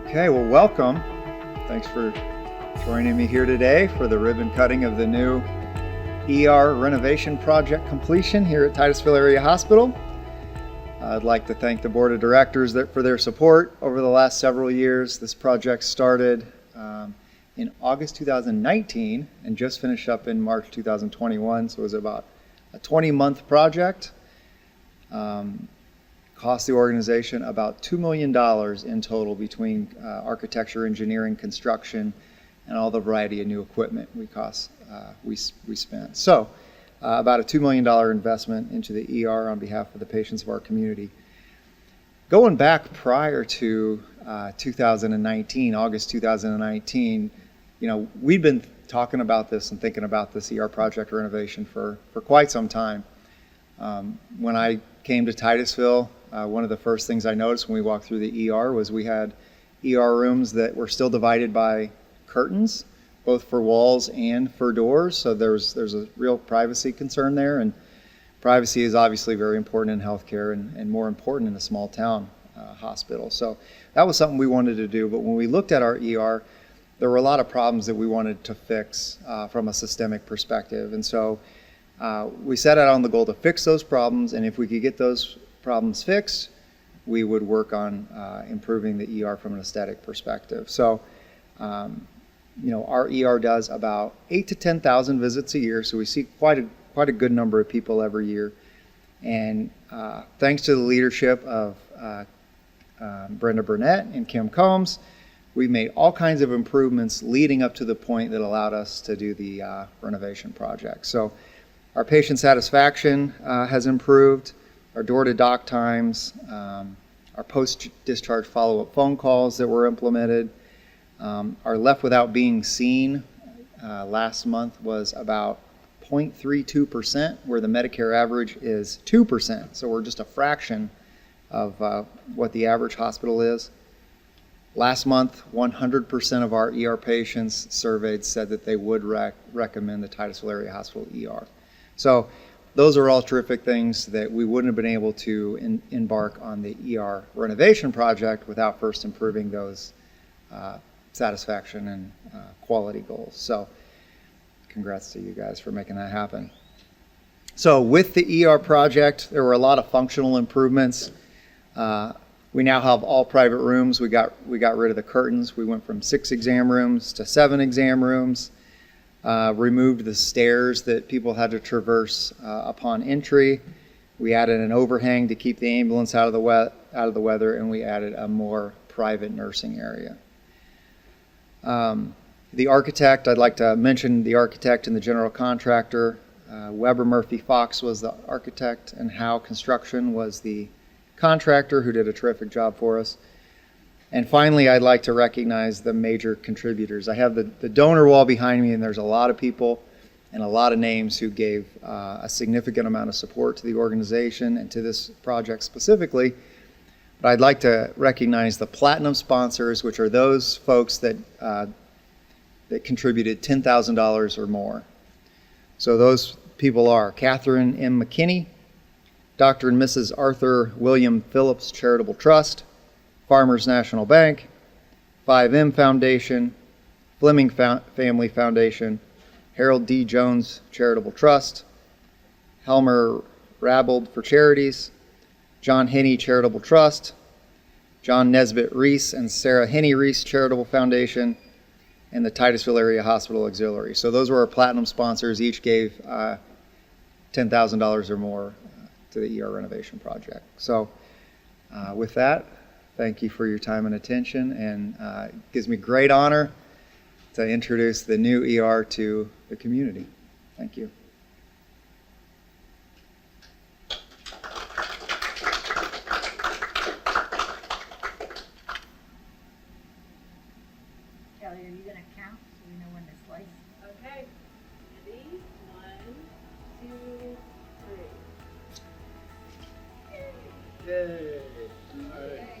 Okay, well, welcome. Thanks for joining me here today for the ribbon cutting of the new ER renovation project completion here at Titusville Area Hospital. I'd like to thank the board of directors for their support over the last several years. This project started in August 2019 and just finished up in March 2021, so it was about a 20-month project. Cost the organization about $2 million in total between architecture, engineering, construction, and all the variety of new equipment we spent. So about a $2 million investment into the ER on behalf of the patients of our community. Going back prior to 2019, August 2019, we'd been talking about this and thinking about this ER project renovation for quite some time. When I came to Titusville, one of the first things I noticed when we walked through the ER was we had ER rooms that were still divided by curtains, both for walls and for doors. So there's a real privacy concern there, and privacy is obviously very important in healthcare and more important in a small town hospital. So that was something we wanted to do. But when we looked at our ER, there were a lot of problems that we wanted to fix from a systemic perspective. And so we set out on the goal to fix those problems, and if we could get those problems fixed, we would work on improving the ER from an aesthetic perspective. So, our ER does about 8,000 to 10,000 visits a year, so we see quite a good number of people every year. And thanks to the leadership of Brenda Burnett and Kim Combs, we made all kinds of improvements leading up to the point that allowed us to do the renovation project. So our patient satisfaction has improved, our door-to-doc times, our post-discharge follow-up phone calls that were implemented, our left without being seen last month was about 0.32%, where the Medicare average is 2%. So we're just a fraction of what the average hospital is. Last month, 100% of our ER patients surveyed said that they would recommend the Titusville Area Hospital ER. So those are all terrific things that we wouldn't have been able to embark on the ER renovation project without first improving those satisfaction and quality goals. So congrats to you guys for making that happen. So with the ER project, there were a lot of functional improvements. We now have all private rooms. We got rid of the curtains. We went from 6 exam rooms to 7 exam rooms. Removed the stairs that people had to traverse upon entry. We added an overhang to keep the ambulance out of the weather, and we added a more private nursing area. The architect, I'd like to mention the architect and the general contractor. Weber Murphy Fox was the architect, and Howe Construction was the contractor who did a terrific job for us. And finally, I'd like to recognize the major contributors. I have the donor wall behind me, and there's a lot of people and a lot of names who gave a significant amount of support to the organization and to this project specifically. But I'd like to recognize the platinum sponsors, which are those folks that contributed $10,000 or more. So those people are Catherine M. McKinney, Dr. and Mrs. Arthur William Phillips Charitable Trust, Farmers National Bank, 5M Foundation, Fleming Family Foundation, Harold D. Jones Charitable Trust, Helmer Rabold for Charities, John Henney Charitable Trust, John Nesbitt Reese and Sarah Henney Reese Charitable Foundation, and the Titusville Area Hospital Auxiliary. So those were our platinum sponsors. Each gave $10,000 or more to the ER renovation project. So with that, thank you for your time and attention, and it gives me great honor to introduce the new ER to the community. Thank you. Kelly, are you going to count so we know when to slice? Okay. Ready? 1, 2, 3. Yay. All right.